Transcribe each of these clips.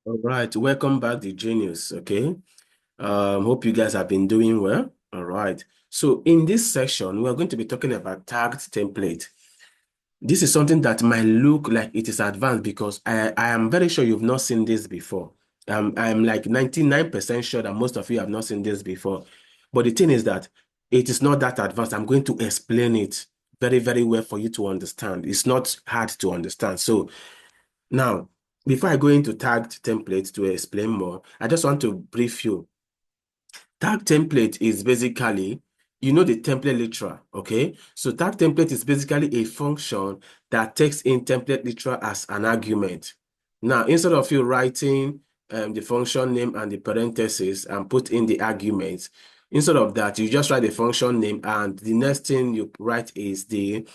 All right, welcome back to Genius. Okay, hope you guys have been doing well. All right, so in this section, we're going to be talking about tagged template. This is something that might look like it is advanced because I am very sure you've not seen this before. I'm like 99% sure that most of you have not seen this before. But the thing is that it is not that advanced. I'm going to explain it very, very well for you to understand. It's not hard to understand. So now, before I go into tagged templates to explain more, I just want to brief you. Tag template is basically, you know, the template literal, okay? So tag template is basically a function that takes in template literal as an argument. Now, instead of you writing the function name and the parentheses and put in the arguments, instead of that, you just write the function name and the next thing you write is the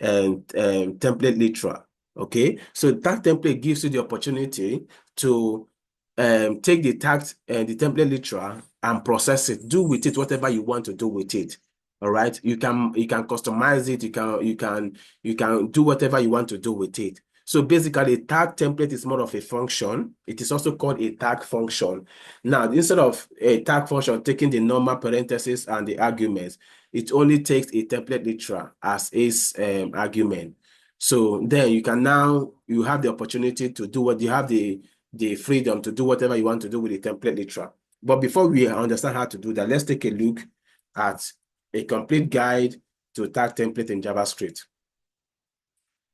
template literal. Okay, so tag template gives you the opportunity to take the the template literal and process it, do with it whatever you want to do with it. All right, you can customize it, you can do whatever you want to do with it. So basically, a tag template is more of a function. It is also called a tag function. Now, instead of a tag function taking the normal parentheses and the arguments, it only takes a template literal as its argument. So then you have the opportunity to do what you have the freedom to do whatever you want to do with the template literal. But before we understand how to do that, let's take a look at a complete guide to tag template in JavaScript.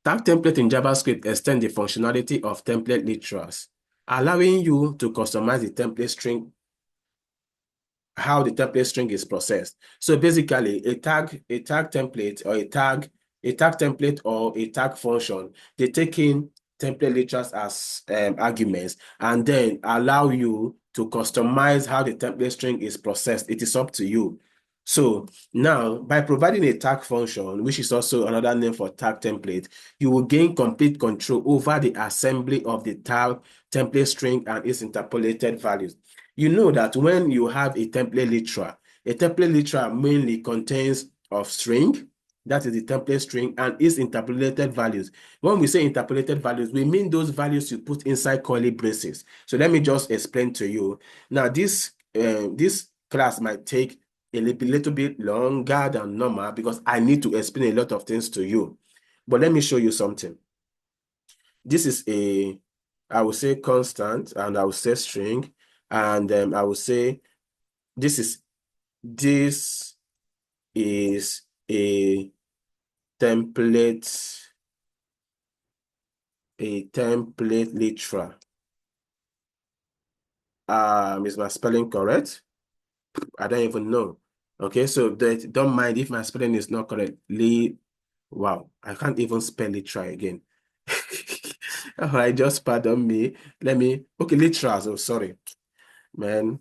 Tag template in JavaScript extend the functionality of template literals, allowing you to customize the template string, how the template string is processed. So basically, a tag template or a tag template or a tag function, they take in template literals as arguments and then allow you to customize how the template string is processed. It is up to you. So now, by providing a tag function, which is also another name for tag template, you will gain complete control over the assembly of the tag template string and its interpolated values. You know that when you have a template literal mainly contains of string, that is the template string, and its interpolated values. When we say interpolated values, we mean those values you put inside curly braces. So let me just explain to you. Now, this class might take a little bit longer than normal because I need to explain a lot of things to you. But let me show you something. This is I will say constant, and I will say string, and I will say this is a template, literal. Is my spelling correct? I don't even know. Okay, so don't mind if my spelling is not correct. Wow, I can't even spell it. Try again. All right, just pardon me. Okay, literals. Oh, sorry, man.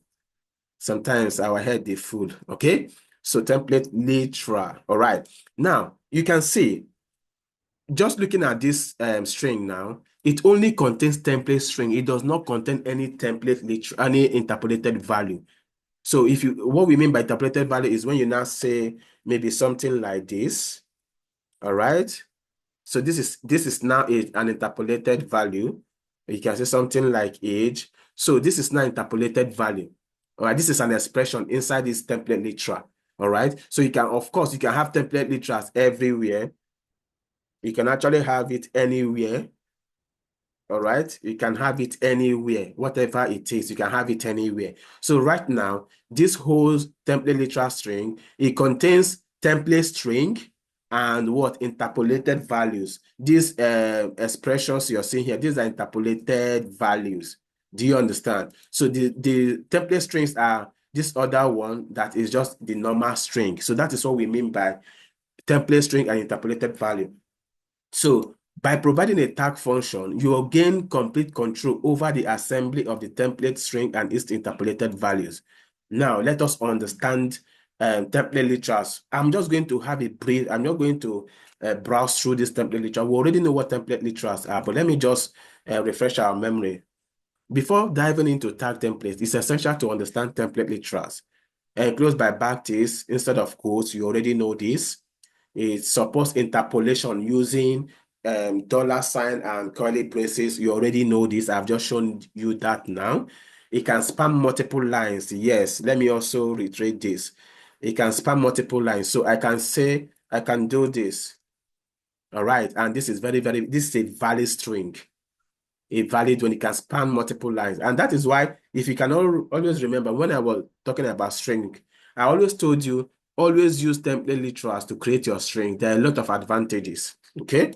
Sometimes our head is full. Okay, so template literal. All right, now you can see, just looking at this string now, it only contains template string. It does not contain any template literal, any interpolated value. So what we mean by interpolated value is when you now say maybe something like this. All right. So this is now an interpolated value. You can say something like age. So this is now interpolated value. All right. This is an expression inside this template literal. All right. So of course, you can have template literals everywhere. You can actually have it anywhere. All right. You can have it anywhere, whatever it is, you can have it anywhere. So right now, this whole template literal string, it contains template string and what interpolated values. These expressions you're seeing here, these are interpolated values. Do you understand? So the template strings are this other one that is just the normal string. So that is what we mean by template string and interpolated value. So by providing a tag function, you will gain complete control over the assembly of the template string and its interpolated values. Now, let us understand template literals. I'm just going to have a brief, I'm not going to browse through this template literal. We already know what template literals are, but let me just refresh our memory. Before diving into tag templates, it's essential to understand template literals. Enclosed by backticks instead of quotes, you already know this. It supports interpolation using dollar sign and curly braces. You already know this. I've just shown you that now. It can span multiple lines. Yes, let me also reiterate this. It can span multiple lines. So I can say, I can do this. All right. And this is this is a valid string. A valid when it can span multiple lines. And that is why, if you can always remember, when I was talking about string, I always told you, always use template literals to create your string. There are a lot of advantages. Okay.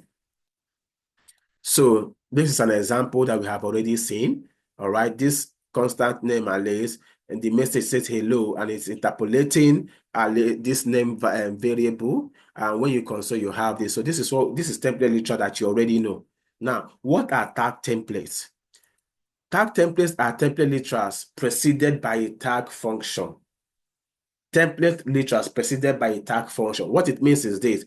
So this is an example that we have already seen. All right. This constant name arrays, and the message says hello, and it's interpolating this name variable. And when you console, you have this. So this is template literal that you already know. Now, what are tag templates? Tag templates are template literals preceded by a tag function. Template literals preceded by a tag function. What it means is this.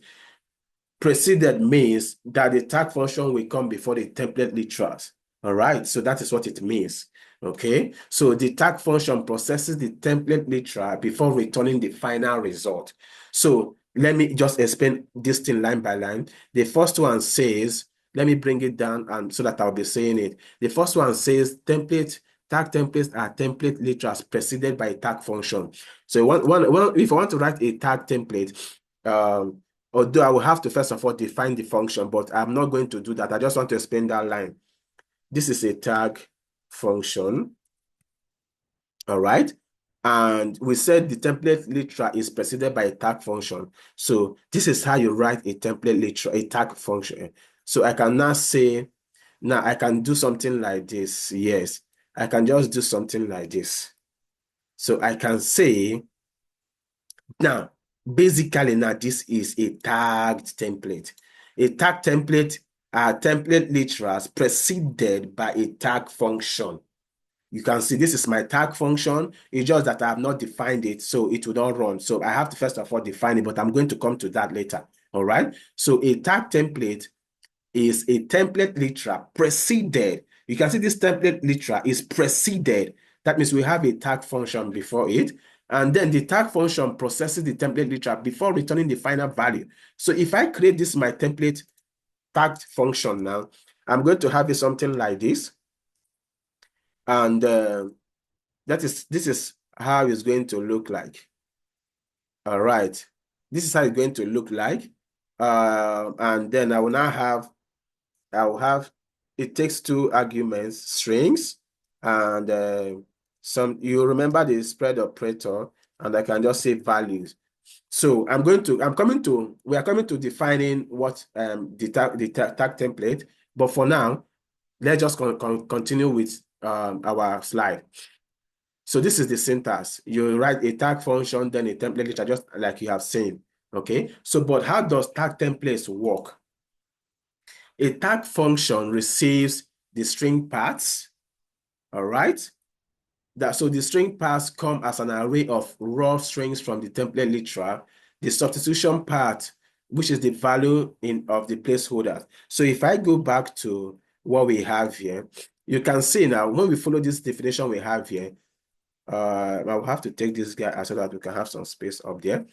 Preceded means that the tag function will come before the template literals. All right, so that is what it means. Okay, so the tag function processes the template literal before returning the final result. So let me just explain this thing line by line. The first one says, let me bring it down and so that I'll be saying it. The first one says tag templates are template literals preceded by a tag function. So if I want to write a tag template, although I will have to first of all define the function, but I'm not going to do that. I just want to explain that line. This is a tag function. All right. And we said the template literal is preceded by a tag function. So this is how you write a template literal, a tag function. So I can now say, now I can do something like this. Yes, I can just do something like this. So I can say, now, basically, now this is a tagged template. A tag template are template literals preceded by a tag function. You can see this is my tag function. It's just that I have not defined it, so it will not run. So I have to first of all define it, but I'm going to come to that later. All right. So a tag template is a template literal preceded. You can see this template literal is preceded. That means we have a tag function before it. And then the tag function processes the template literal before returning the final value. So if I create this my template tagged function now, I'm going to have it something like this. And this is how it's going to look like. All right. This is how it's going to look like. And then I will have, it takes two arguments, strings, and you remember the spread operator, and I can just say values. So we are coming to defining what the tag template, but for now, let's just continue with our slide. So this is the syntax. You write a tag function, then a template literal, just like you have seen. Okay. So, but how does tag templates work? A tag function receives the string paths. All right. So the string paths come as an array of raw strings from the template literal. The substitution part, which is the value of the placeholder. So if I go back to what we have here, you can see now when we follow this definition we have here, I'll have to take this guy so that we can have some space up there.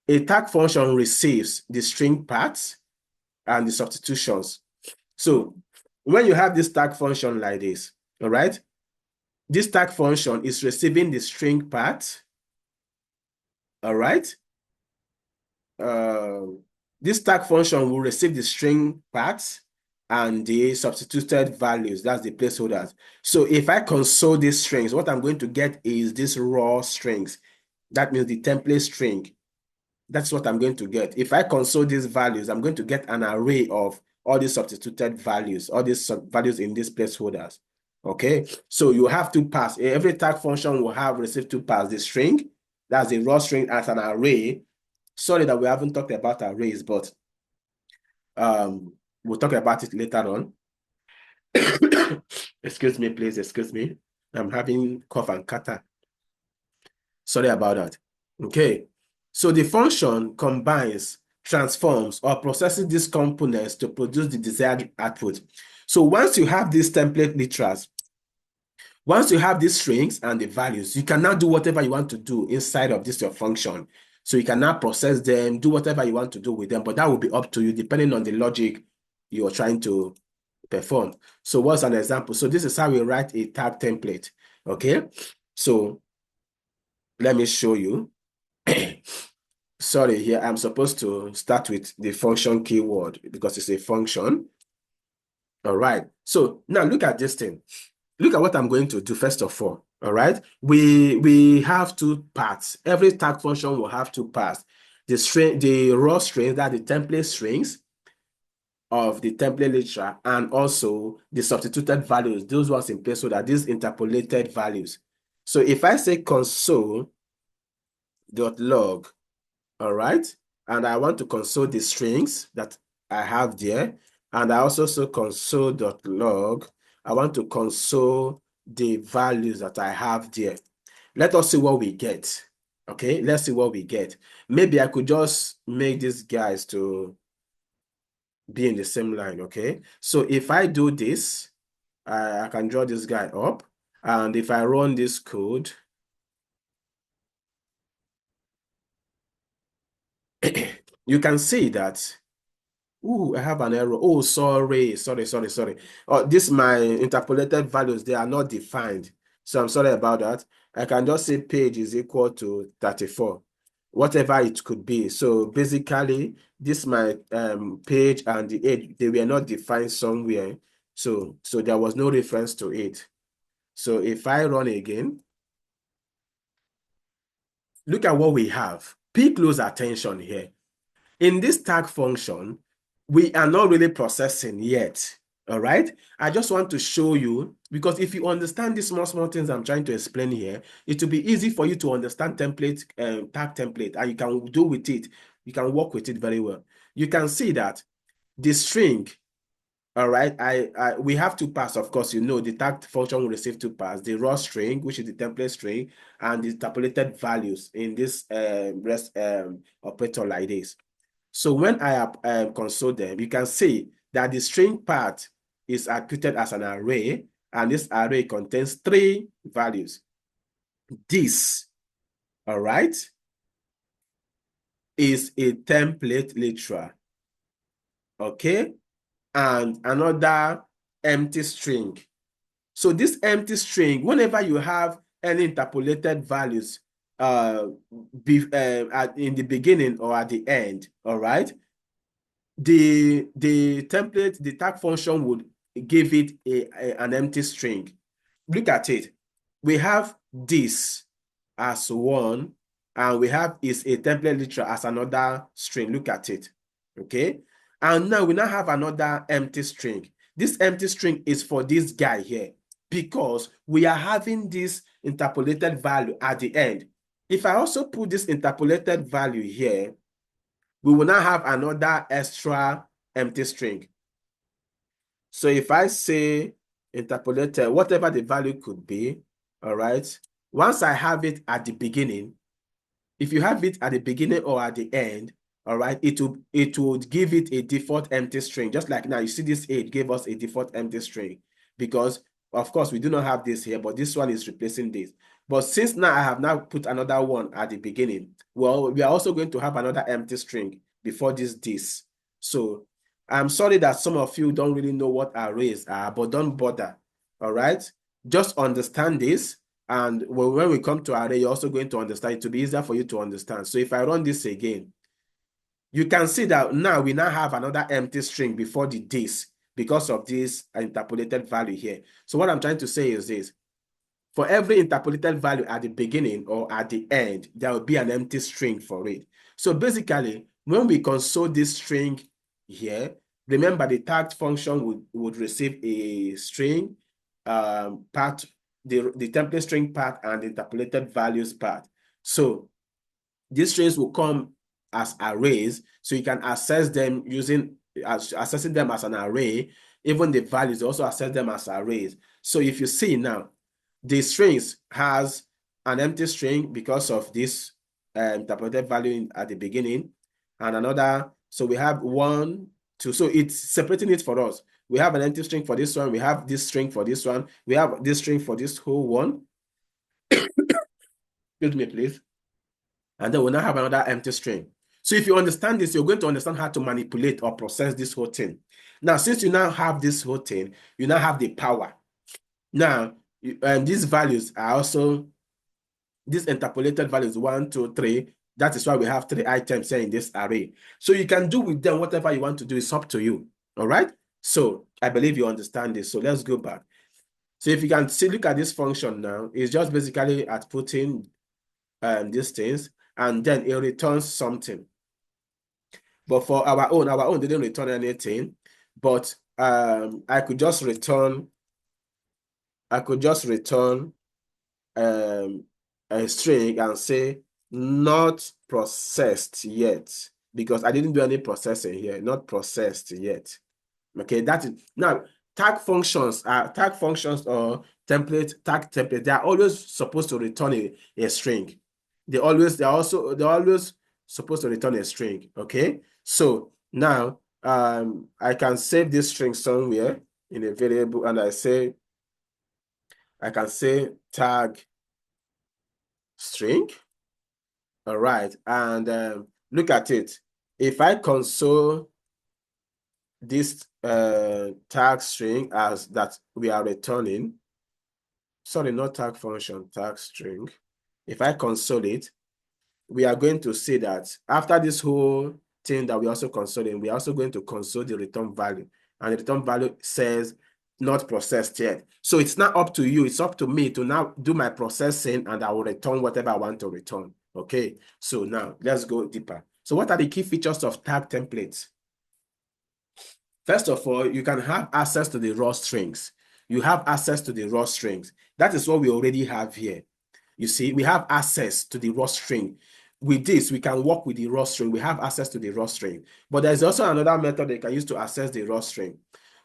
A tag function receives the string paths and the substitutions. So when you have this tag function like this, all right, this tag function is receiving the string path, all right. This tag function will receive the string paths and the substituted values, that's the placeholders. So if I console these strings, what I'm going to get is this raw strings. That means the template string. That's what I'm going to get. If I console these values, I'm going to get an array of all these substituted values, all these values in these placeholders. Okay, so you have two paths. Every tag function will have received two paths. The string, that's the raw string as an array. Sorry that we haven't talked about arrays, but we'll talk about it later on. Excuse me, please. Excuse me. I'm having cough and catarrh. Sorry about that. Okay. So the function combines, transforms, or processes these components to produce the desired output. So once you have these template literals, once you have these strings and the values, you can now do whatever you want to do inside of this your function. So you can now process them, do whatever you want to do with them, but that will be up to you depending on the logic you're trying to perform. So what's an example? So this is how we write a tag template. Okay. So let me show you. Sorry, here I'm supposed to start with the function keyword because it's a function. All right. So now look at this thing. Look at what I'm going to do first of all. All right. We have two parts. Every tag function will have two parts. The string, the raw strings, that the template strings of the template literal, and also the substituted values, those ones in place, so that these interpolated values. So if I say console.log, all right, and I want to console the strings that I have there, and I also say console.log, I want to console the values that I have there. Let us see what we get. Okay, let's see what we get. Maybe I could just make these guys to be in the same line. Okay, so if I do this, I can draw this guy up, and if I run this code, you can see that, ooh, I have an error. Oh, sorry. Oh, this my interpolated values, they are not defined. So I'm sorry about that. I can just say page is equal to 34, whatever it could be. So basically, this my page and the age, they were not defined somewhere. So there was no reference to it. So if I run again, look at what we have. Pay close attention here. In this tag function, we are not really processing yet. All right. I just want to show you, because if you understand these small things I'm trying to explain here, it will be easy for you to understand template, tag template, and you can do with it. You can work with it very well. You can see that the string, all right, we have two parts, of course. You know, the tag function will receive two parts: the raw string, which is the template string, and the interpolated values in this rest operator like this. So when I console them, you can see that the string part is treated as an array, and this array contains three values. This, all right, is a template literal, okay, and another empty string. So this empty string, whenever you have any interpolated values in the beginning or at the end, all right, the template, the tag function would give it an empty string. Look at it. We have this as one, and we have is a template literal as another string. Look at it. Okay. And now we now have another empty string. This empty string is for this guy here, because we are having this interpolated value at the end. If I also put this interpolated value here, we will now have another extra empty string. So if I say interpolated, whatever the value could be, all right, once I have it at the beginning, if you have it at the beginning or at the end, all right, it would give it a default empty string. Just like now, you see this 8 gave us a default empty string, because of course we do not have this here, but this one is replacing this. But since now I have now put another one at the beginning, well, we are also going to have another empty string before this. So I'm sorry that some of you don't really know what arrays are, but don't bother. All right, just understand this. And when we come to array, you're also going to understand it to be easier for you to understand. So if I run this again, you can see that now we now have another empty string before the this, because of this interpolated value here. So what I'm trying to say is this: for every interpolated value at the beginning or at the end, there will be an empty string for it. So basically, when we console this string here, remember the tagged function would receive a string part, the template string part, and the interpolated values part. So these strings will come as arrays, so you can access them using accessing them as an array. Even the values also access them as arrays. So if you see now, the strings has an empty string because of this interpolated value at the beginning, and another. So we have 1, 2. So it's separating it for us. We have an empty string for this one. We have this string for this one. We have this string for this whole one. Excuse me, please. And then we now have another empty string. So if you understand this, you're going to understand how to manipulate or process this whole thing. Now, since you now have this whole thing, you now have the power. Now, these values are also, these interpolated values 1, 2, 3. That is why we have 3 items here in this array. So you can do with them whatever you want to do. It's up to you. All right. So I believe you understand this. So let's go back. So if you can see, look at this function now, it's just basically at putting these things, and then it returns something. But for our own didn't return anything. But I could just return a string and say not processed yet, because I didn't do any processing here, not processed yet. Okay, that is now tag functions or tag template, they are always supposed to return a string. They're always supposed to return a string. Okay, so now I can save this string somewhere in a variable, and I can say tag string. All right, and look at it. If I console this tag string as that we are returning, sorry, not tag function, tag string. If I console it, we are going to see that after this whole thing that we're also consoling, we're also going to console the return value. And the return value says not processed yet. So it's not up to you, it's up to me to now do my processing, and I will return whatever I want to return. Okay, so now let's go deeper. So what are the key features of tag templates? First of all, you can have access to the raw strings. You have access to the raw strings. That is what we already have here. You see, we have access to the raw string. With this, we can work with the raw string. We have access to the raw string. But there's also another method that you can use to access the raw string.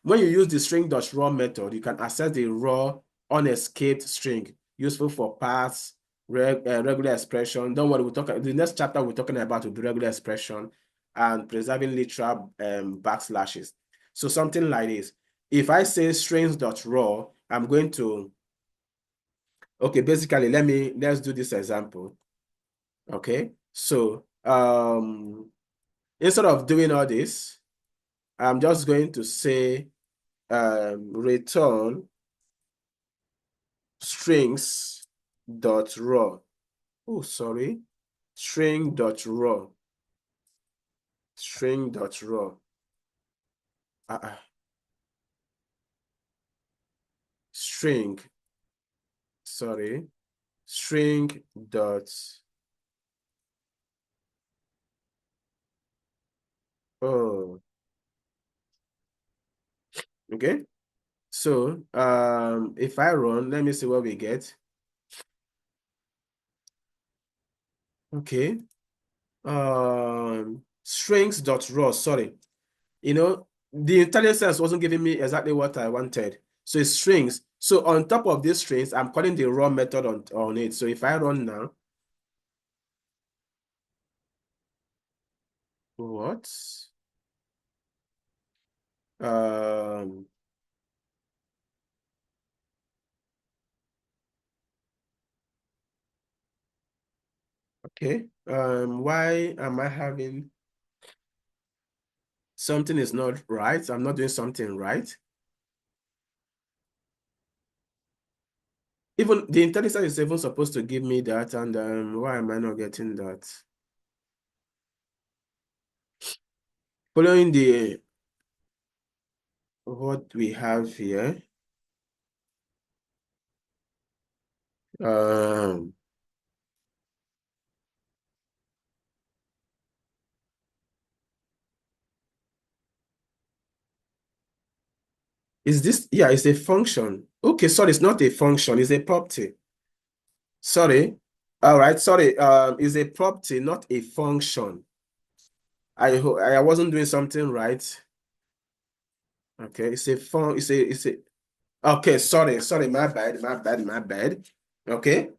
When you use the string.raw method, you can access the raw unescaped string, useful for paths, regular expression. Don't worry, the next chapter we're talking about will be regular expression and preserving literal backslashes. So something like this. If I say strings.raw, I'm going to, okay, basically, let's do this example. Okay, so instead of doing all this, I'm just going to say return strings.raw. Oh, sorry, string.raw. String.raw. String. Sorry. String dot. Oh. Okay. So if I run, let me see what we get. Okay. Strings.raw, sorry. You know, the IntelliSense wasn't giving me exactly what I wanted. So it's strings. So on top of these strings, I'm calling the raw method on it. So if I run now, what? Um, okay. Why am I having something is not right? I'm not doing something right. Even the IntelliSense is even supposed to give me that, and why am I not getting that? Following the what we have here. Is this, yeah, it's a function. Okay, sorry, it's not a function, it's a property. Sorry. All right, sorry. It's a property, not a function. I wasn't doing something right. Okay, it's a fun, it's a okay, sorry, my bad. Okay.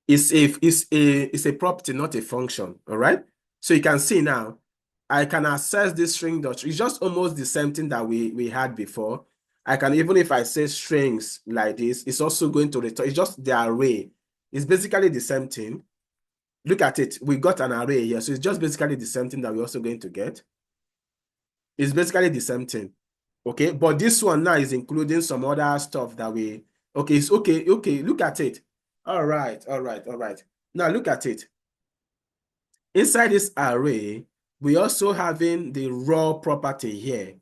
It's a property, not a function. All right. So you can see now, I can access this string dot. It's just almost the same thing that we had before. I can, even if I say strings like this, it's also going to return. It's just the array. It's basically the same thing. look at it. We got an array here. So it's just basically the same thing that we're also going to get. It's basically the same thing. Okay, but this one now is including some other stuff that we, okay, it's okay, look at it. All right. Now look at it. Inside this array, we also having the raw property here.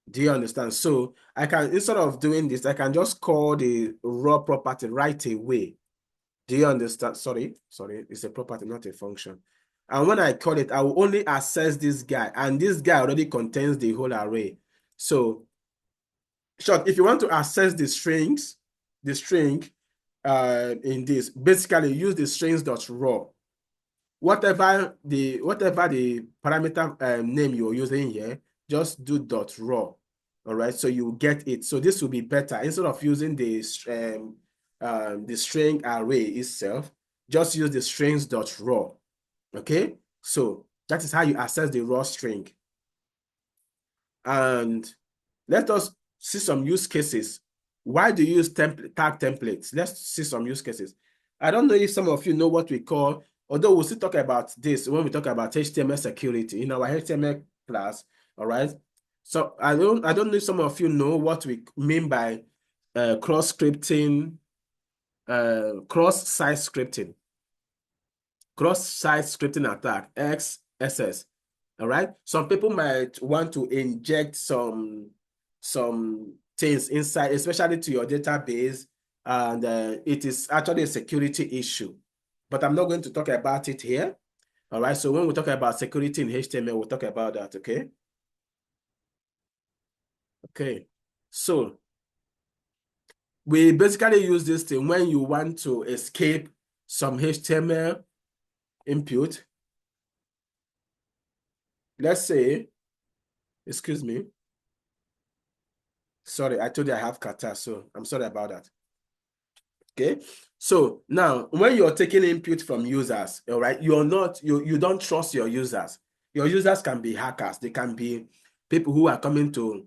Do you understand? So I can, instead of doing this, I can just call the raw property right away. Do you understand? Sorry, it's a property, not a function. And when I call it, I will only access this guy, and this guy already contains the whole array. So, short, if you want to access the string in this, basically use the strings.raw. Whatever the parameter name you're using here, just do .raw. All right, so you get it. So this will be better. Instead of using the string array itself, just use the strings.raw. Okay, so that is how you access the raw string. And let us see some use cases. Why do you use tag templates? Let's see some use cases. I don't know if some of you know what we call, although we'll still talk about this when we talk about HTML security in our HTML class. All right. So I don't know if some of you know what we mean by cross-scripting, cross-site scripting. Cross-site scripting attack, XSS. All right. Some people might want to inject some things inside, especially to your database, and it is actually a security issue. But I'm not going to talk about it here. All right. So when we talk about security in HTML, we'll talk about that. Okay. Okay. So we basically use this thing when you want to escape some HTML input. Let's say, excuse me. Sorry, I told you I have kata, so I'm sorry about that. Okay, so now when you're taking input from users, all right, you don't trust your users. Your users can be hackers. They can be people who are coming to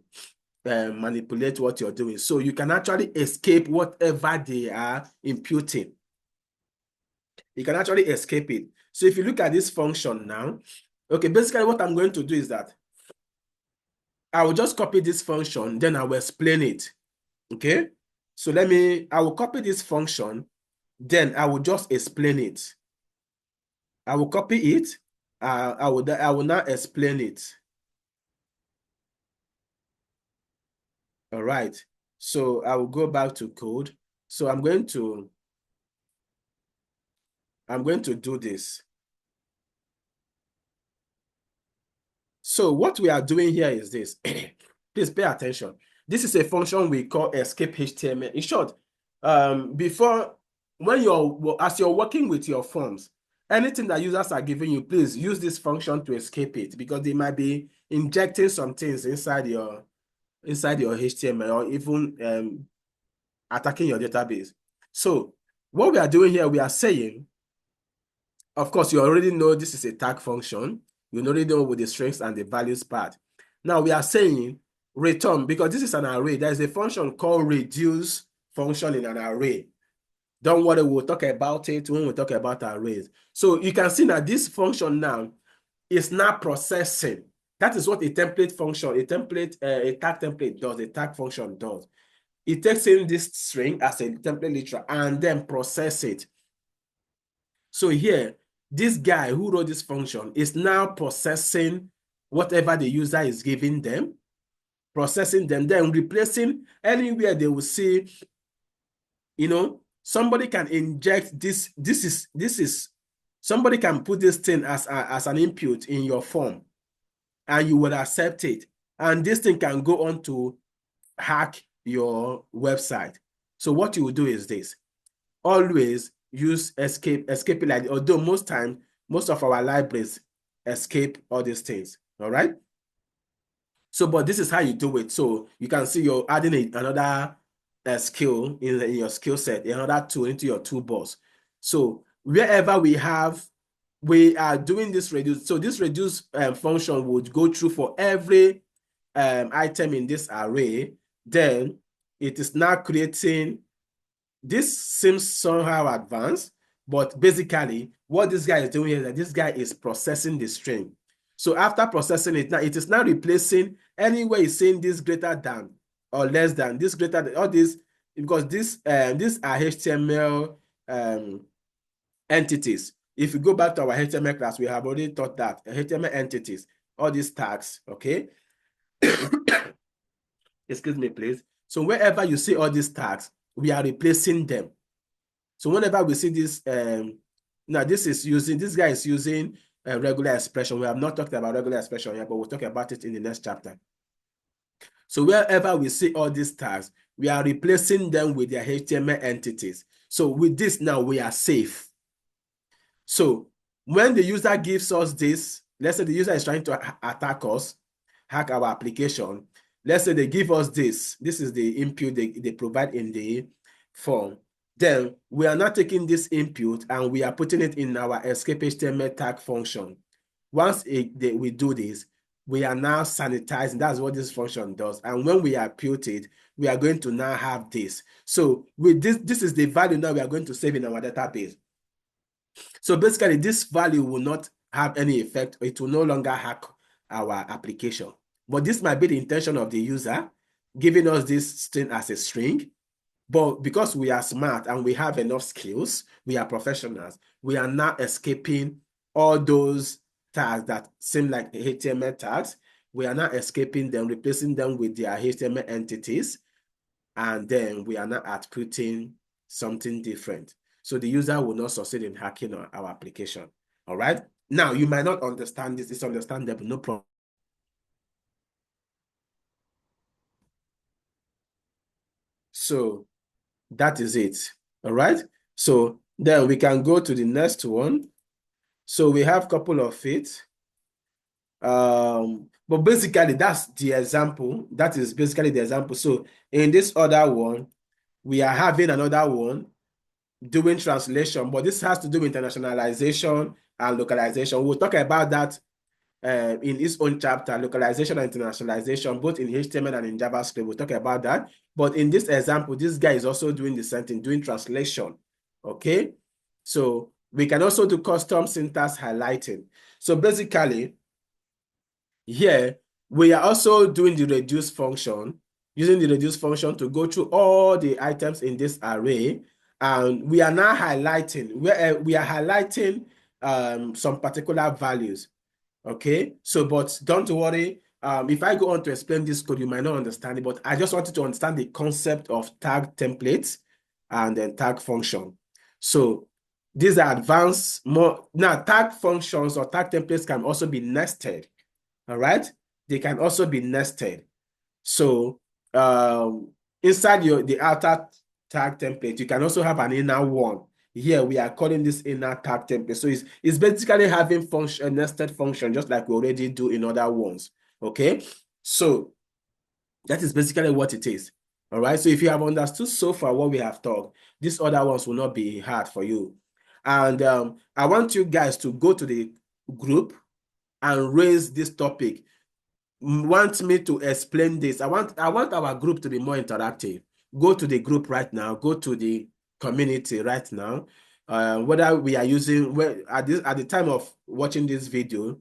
manipulate what you're doing. So you can actually escape whatever they are imputing. You can actually escape it. So if you look at this function now, okay, basically what I'm going to do is that I will just copy this function, then I will explain it. Okay, so I will copy this function, then I will just explain it. I will copy it. I will now explain it. All right. So I will go back to code. So I'm going to do this. So what we are doing here is this. Please pay attention. This is a function we call escape HTML. In short, as you're working with your forms, anything that users are giving you, please use this function to escape it, because they might be injecting some things inside your HTML, or even attacking your database. So what we are doing here, we are saying, of course, you already know this is a tag function. You already know with the strings and the values part. Now we are saying return, because this is an array. There is a function called reduce function in an array. Don't worry, we'll talk about it when we talk about arrays. So you can see that this function now is now processing. That is what a template function, a tag template does, a tag function does. It takes in this string as a template literal and then process it. So here, this guy who wrote this function is now processing whatever the user is giving them, processing them, then replacing anywhere they will see, somebody can inject this. This is somebody can put this thing as an input in your form, and you will accept it. And this thing can go on to hack your website. So what you will do is this. Always use escape like, although most of our libraries escape all these things. All right. So, but this is how you do it. So you can see you're adding another skill in your skill set, another tool into your toolbox. So wherever we are doing this reduce. So this reduce function would go through for every item in this array. Then it is now creating. This seems somehow advanced, But basically, what this guy is doing here is that this guy is processing the string. So after processing it, now it is now replacing anywhere it's saying this greater than or less than, this greater than, all this, because these are HTML entities. If you go back to our HTML class, we have already taught that HTML entities, all these tags, okay? Excuse me, please. So wherever you see all these tags, we are replacing them. So whenever we see this, now this guy is using a regular expression. We have not talked about regular expression yet, but we'll talk about it in the next chapter. So wherever we see all these tags, we are replacing them with their HTML entities. So with this now, we are safe. So when the user gives us this, let's say the user is trying to attack us, hack our application. Let's say they give us this. This is the input they provide in the form. Then we are not taking this input and we are putting it in our escape HTML tag function. Once we do this, we are now sanitizing. That's what this function does. And when we output it, we are going to now have this. So with this is the value now we are going to save in our database. So basically, this value will not have any effect. It will no longer hack our application. But this might be the intention of the user, giving us this string as a string. But because we are smart and we have enough skills, we are professionals, we are now escaping all those tags that seem like HTML tags. We are now escaping them, replacing them with their HTML entities. And then we are now outputting something different. So the user will not succeed in hacking our application. All right. Now, you might not understand this. It's understandable. No problem. So that is it. All right. So then we can go to the next one. So we have a couple of it. But basically, that's the example. That is basically the example. So in this other one, we are having another one doing translation, but this has to do with internationalization and localization. We'll talk about that in its own chapter, localization and internationalization, both in HTML and in JavaScript. We'll talk about that. But in this example, this guy is also doing the same thing, doing translation. Okay. So we can also do custom syntax highlighting. So basically, here we are also doing the reduce function, using the reduce function to go through all the items in this array. And we are now highlighting, we are highlighting some particular values. Okay, so but don't worry. If I go on to explain this code, you might not understand it, but I just wanted to understand the concept of tag templates and then tag function. So these are advanced more. Now, tag functions or tag templates can also be nested. All right, they can also be nested. So inside the outer tag template, you can also have an inner one. Here we are calling this inner tag template. So it's basically having a nested function, just like we already do in other ones. Okay, so that is basically what it is. All right, so if you have understood so far what we have talked, these other ones will not be hard for you. And I want you guys to go to the group and raise this topic. Want me to explain this. I want our group to be more interactive. Go to the group right now. Go to the community right now. Whether we are using at the time of watching this video,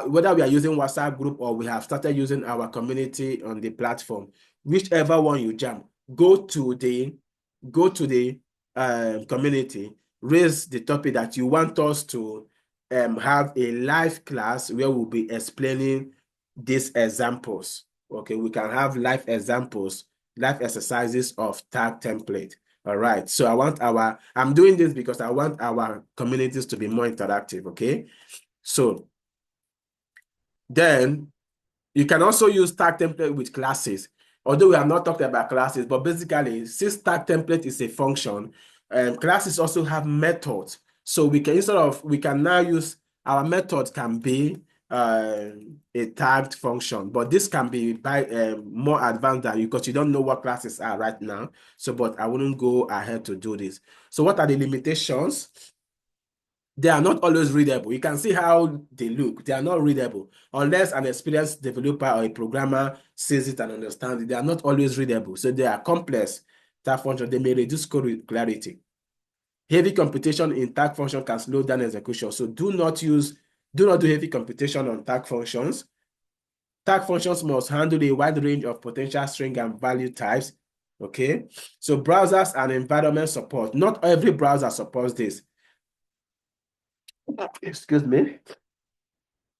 whether we are using WhatsApp group or we have started using our community on the platform, whichever one you jam, go to the community, raise the topic that you want us to have a live class where we'll be explaining these examples. Okay, we can have live examples, live exercises of tag template. All right, so I'm doing this because I want our communities to be more interactive. Okay, so then you can also use tag template with classes. Although we have not talked about classes, but basically, since tag template is a function, classes also have methods. So we can now use our method can be a tagged function, but this can be by more advanced than you because you don't know what classes are right now. So, but I wouldn't go ahead to do this. So what are the limitations? They are not always readable. You can see how they look. They are not readable unless an experienced developer or a programmer sees it and understands it. They are not always readable. So they are complex tag functions. They may reduce code clarity. Heavy computation in tag function can slow down execution. So do not do heavy computation on tag functions. Tag functions must handle a wide range of potential string and value types. Okay, so browsers and environment support. Not every browser supports this. Excuse me.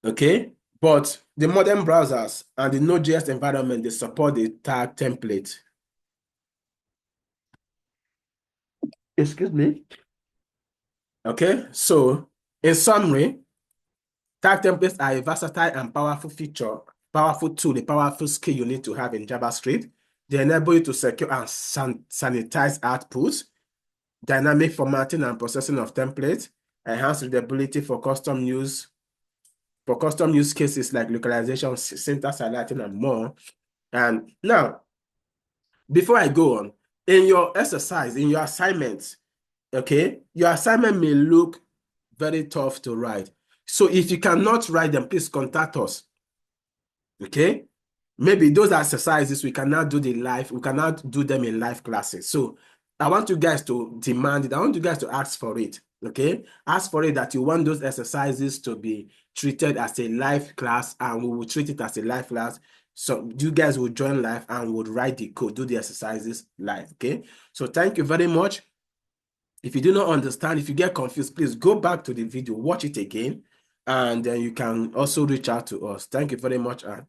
Okay, but the modern browsers and the Node.js environment, they support the tag template. Excuse me. Okay, so in summary, tag templates are a versatile and powerful tool, a powerful skill you need to have in JavaScript. They enable you to secure and sanitize outputs, dynamic formatting and processing of templates, enhance readability for custom use cases like localization, syntax highlighting, and more. And now, before I go on, in your exercise, in your assignments, okay, your assignment may look very tough to write. So if you cannot write them, please contact us. Okay? Maybe those exercises we cannot do we cannot do them in live classes. So I want you guys to demand it. I want you guys to ask for it. Okay? Ask for it that you want those exercises to be treated as a live class, and we will treat it as a live class. So you guys will join live and would write the code, do the exercises live. Okay? So thank you very much. If you do not understand, if you get confused, please go back to the video, watch it again, and then you can also reach out to us. Thank you very much, and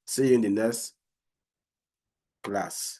see you in the next class.